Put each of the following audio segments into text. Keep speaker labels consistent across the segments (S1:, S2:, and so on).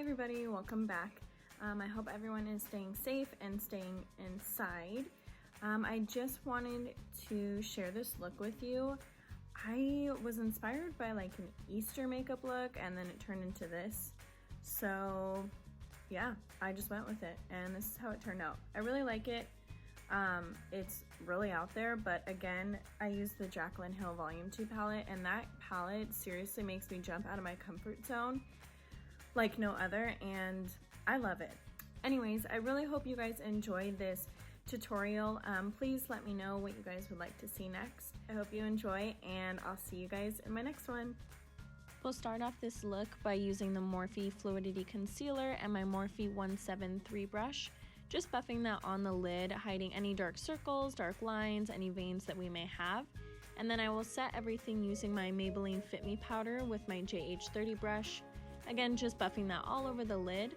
S1: everybody, welcome back. I hope everyone is staying safe and staying inside. I just wanted to share this look with you. I was inspired by like an Easter makeup look and then it turned into this. So yeah, I just went with it and this is how it turned out. I really like it. It's really out there, but again, I use the Jaclyn Hill Volume 2 palette, and that palette seriously makes me jump out of my comfort zone like no other, and I love it. Anyways, I really hope you guys enjoyed this tutorial. Please let me know what you guys would like to see next. I hope you enjoy, and I'll see you guys in my next one. We'll start off this look by using the Morphe Fluidity Concealer and my Morphe 173 brush. Just buffing that on the lid, hiding any dark circles, dark lines, any veins that we may have. And then I will set everything using my Maybelline Fit Me powder with my JH30 brush. Again, just buffing that all over the lid.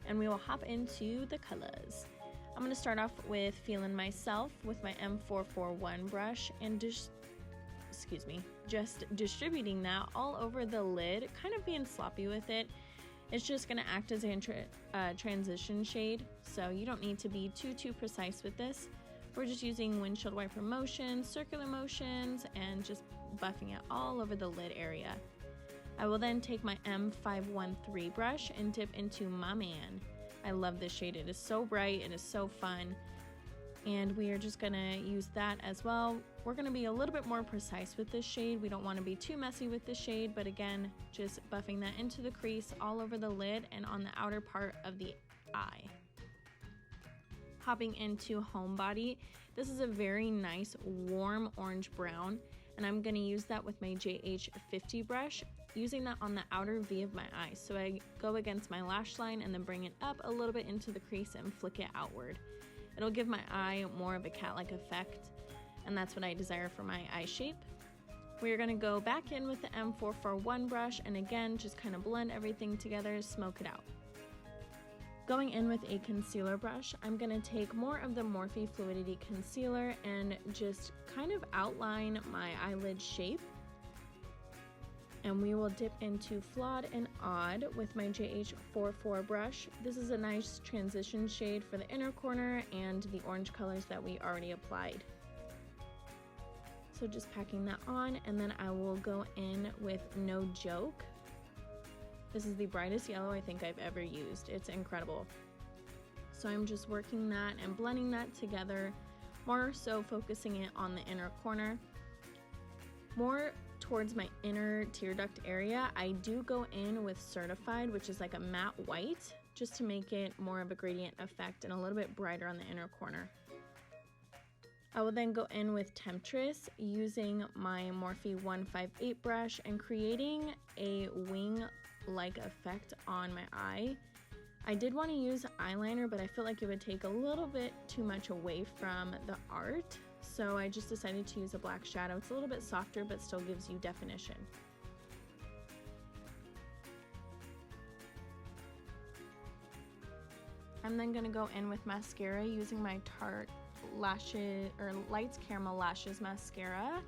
S1: And we will hop into the colors. I'm going to start off with Feeling Myself with my M441 brush and just distributing that all over the lid, kind of being sloppy with it. It's just going to act as a transition shade, so you don't need to be too precise with this. We're just using windshield wiper motions, circular motions, and just buffing it all over the lid area. I will then take my M513 brush and dip into My Man. I love this shade. It is so bright, it is so fun, and we are just going to use that as well. We're going to be a little bit more precise with this shade. We don't want to be too messy with this shade, but again, just buffing that into the crease all over the lid and on the outer part of the eye. Hopping into Homebody. This is a very nice warm orange brown, and I'm going to use that with my JH50 brush, using that on the outer V of my eye. So I go against my lash line and then bring it up a little bit into the crease and flick it outward. It'll give my eye more of a cat-like effect, and that's what I desire for my eye shape. We're going to go back in with the M441 brush and again just kind of blend everything together, smoke it out. Going in with a concealer brush, I'm going to take more of the Morphe Fluidity Concealer and just kind of outline my eyelid shape. And we will dip into Flawed and Odd with my JH44 brush. This is a nice transition shade for the inner corner and the orange colors that we already applied. So just packing that on, and then I will go in with No Joke. This is the brightest yellow I think I've ever used. It's incredible. So I'm just working that and blending that together, more so focusing it on the inner corner. More towards my inner tear duct area, I do go in with Certified, which is like a matte white, just to make it more of a gradient effect and a little bit brighter on the inner corner. I will then go in with Temptress using my Morphe 158 brush and creating a wing-like effect on my eye. I did want to use eyeliner, but I feel like it would take a little bit too much away from the art. So I just decided to use a black shadow. It's a little bit softer, but still gives you definition. I'm then going to go in with mascara using my Tarte Lights Caramel Lashes mascara.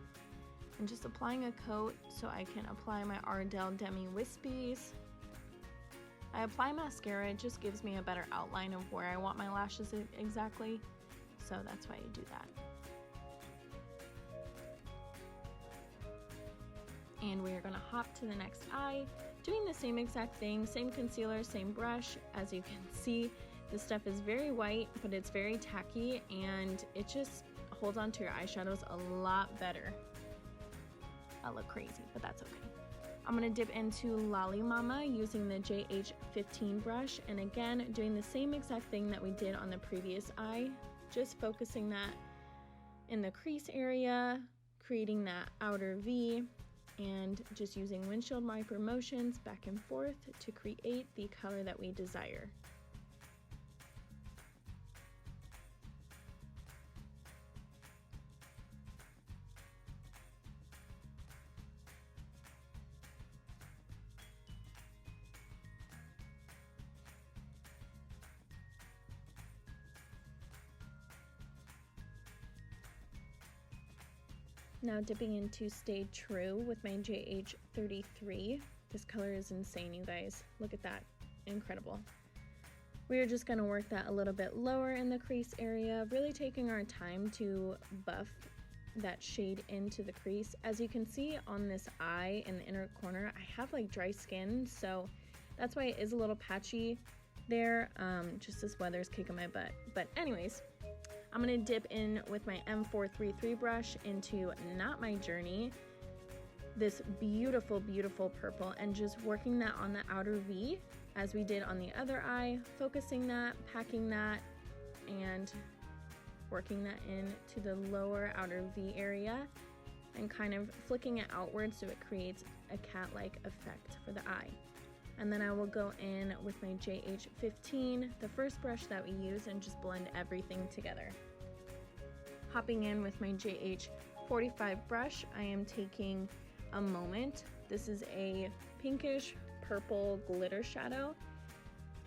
S1: And just applying a coat so I can apply my Ardell Demi Wispies. I apply mascara, it just gives me a better outline of where I want my lashes exactly. So that's why I do that. And we are going to hop to the next eye, doing the same exact thing, same concealer, same brush. As you can see, this stuff is very white, but it's very tacky, and it just holds on to your eyeshadows a lot better. I look crazy, but that's okay. I'm going to dip into Lolly Mama using the JH15 brush, and again, doing the same exact thing that we did on the previous eye, just focusing that in the crease area, creating that outer V, and just using windshield wiper motions back and forth to create the color that we desire. Now dipping into Stay True with my JH33. This color is insane, you guys. Look at that. incredible. We are just going to work that a little bit lower in the crease area, really taking our time to buff that shade into the crease. As you can see on this eye in the inner corner, I have like dry skin, so that's why it is a little patchy there. Just this weather's kicking my butt. But anyways, I'm going to dip in with my M433 brush into Not My Journey, this beautiful, beautiful purple, and just working that on the outer V as we did on the other eye, focusing that, packing that, and working that into the lower outer V area and kind of flicking it outward so it creates a cat-like effect for the eye. And then I will go in with my JH15, the first brush that we use, and just blend everything together. Hopping in with my JH45 brush, I am taking a Moment. This is a pinkish purple glitter shadow,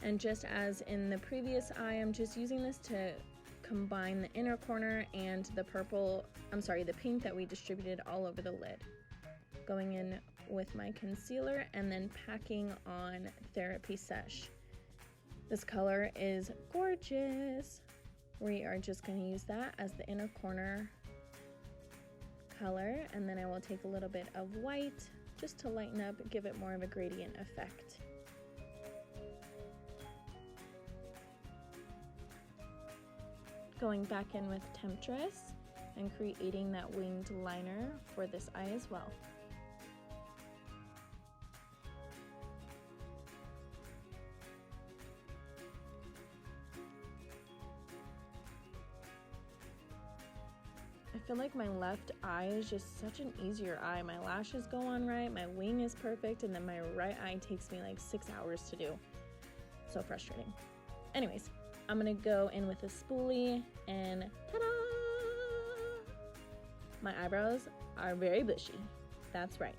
S1: and just as in the previous eye, I'm just using this to combine the inner corner and the the pink that we distributed all over the lid. Going in with my concealer and then packing on Therapy Sesh. This color is gorgeous. We are just going to use that as the inner corner color, and then I will take a little bit of white just to lighten up, give it more of a gradient effect. Going back in with Temptress and creating that winged liner for this eye as well. I feel like my left eye is just such an easier eye. My lashes go on right, my wing is perfect, and then my right eye takes me like 6 hours to do. So frustrating. Anyways, I'm gonna go in with a spoolie and ta-da! My eyebrows are very bushy. That's right.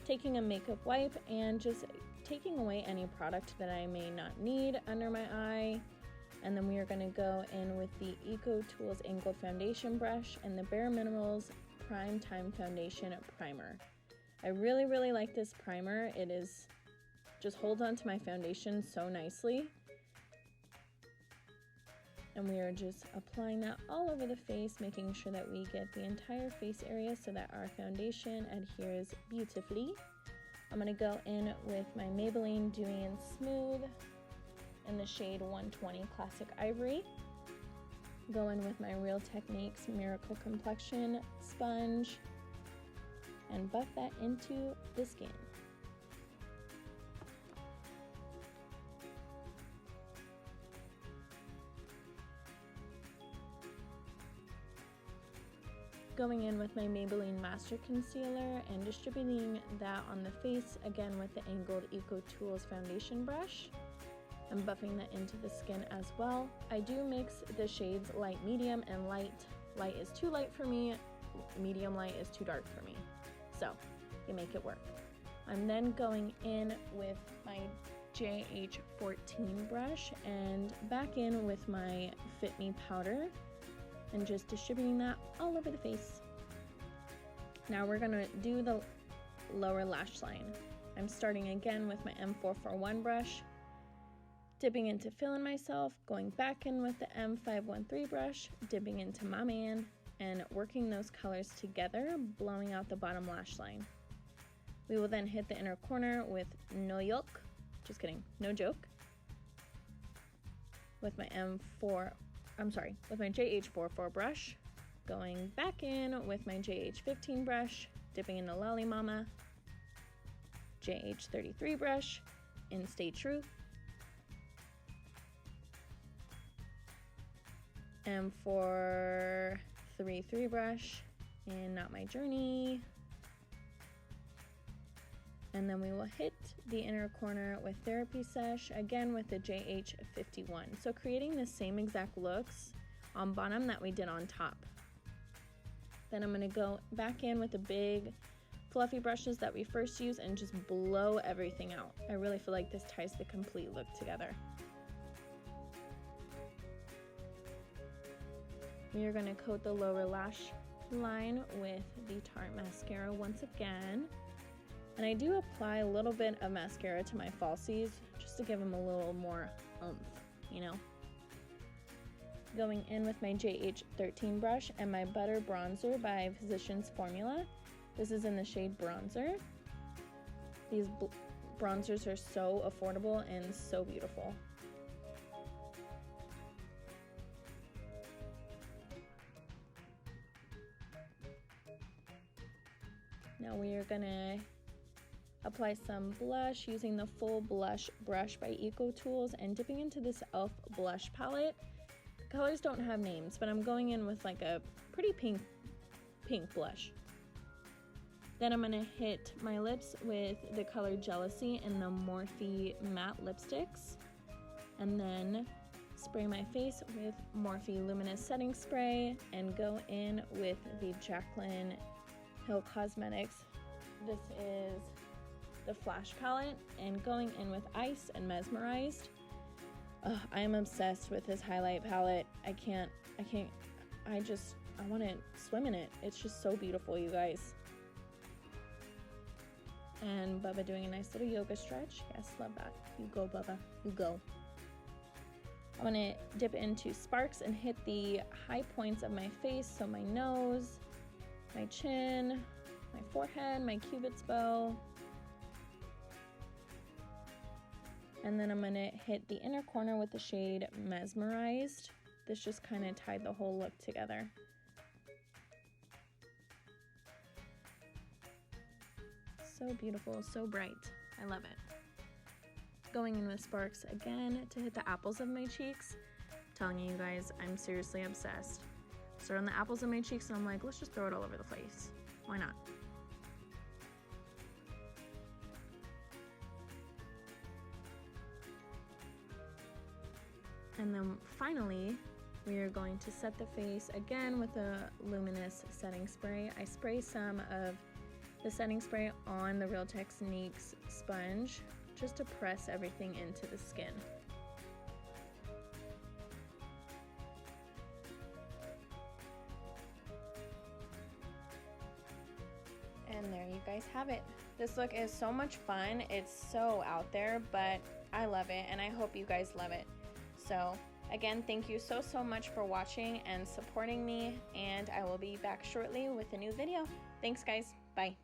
S1: Taking a makeup wipe and just taking away any product that I may not need under my eye. And then we are going to go in with the Eco Tools Angled Foundation Brush and the Bare Minerals Prime Time Foundation Primer. I really, really like this primer. It is just holds on to my foundation so nicely. And we are just applying that all over the face, making sure that we get the entire face area so that our foundation adheres beautifully. I'm going to go in with my Maybelline Dewy and Smooth in the shade 120 Classic Ivory. Go in with my Real Techniques Miracle Complexion sponge and buff that into the skin. Going in with my Maybelline Master Concealer and distributing that on the face, again with the angled Eco Tools foundation brush. I'm buffing that into the skin as well. I do mix the shades light, medium, and light. Light is too light for me, medium light is too dark for me. So you make it work. I'm then going in with my JH14 brush and back in with my Fit Me powder and just distributing that all over the face. Now we're gonna do the lower lash line. I'm starting again with my M441 brush, dipping into Filling Myself, going back in with the M513 brush, dipping into My Man, and working those colors together, blowing out the bottom lash line. We will then hit the inner corner with No Yoke, just kidding, No Joke, with my with my JH44 brush, going back in with my JH15 brush, dipping into Lolly Mama, JH33 brush in Stay True, M433 brush in Not My Journey, and then we will hit the inner corner with Therapy Sesh, again with the JH51. So creating the same exact looks on bottom that we did on top. Then I'm gonna go back in with the big fluffy brushes that we first used and just blow everything out. I really feel like this ties the complete look together. We are gonna coat the lower lash line with the Tarte mascara once again. And I do apply a little bit of mascara to my falsies just to give them a little more oomph, you know. Going in with my JH13 brush and my Butter Bronzer by Physicians Formula. This is in the shade Bronzer. These bronzers are so affordable and so beautiful. Now we are gonna apply some blush using the full blush brush by Eco Tools and dipping into this e.l.f. blush palette. The colors don't have names, but I'm going in with like a pretty pink blush. Then I'm gonna hit my lips with the color Jealousy in the Morphe matte lipsticks, and then spray my face with Morphe Luminous Setting Spray and go in with the Jaclyn Hill Cosmetics. This is the Flash palette, and going in with Ice and Mesmerized. I am obsessed with this highlight palette. I want to swim in it. It's just so beautiful, you guys. And Bubba doing a nice little yoga stretch. Yes, love that. You go, Bubba, you go. I want to dip into Sparks and hit the high points of my face, so my nose, my chin, my forehead, my cupid's bow. And then I'm gonna hit the inner corner with the shade Mesmerized. This just kind of tied the whole look together. So beautiful, so bright. I love it. Going in with Sparks again to hit the apples of my cheeks. I'm telling you guys, I'm seriously obsessed. Start on the apples of my cheeks and I'm like, let's just throw it all over the face. Why not? And then finally, we are going to set the face again with a luminous setting spray. I spray some of the setting spray on the Real Techniques sponge just to press everything into the skin. And there you guys have it. This look is so much fun. It's so out there, but I love it, and I hope you guys love it. So again, thank you so much for watching and supporting me, and I will be back shortly with a new video. Thanks guys, bye.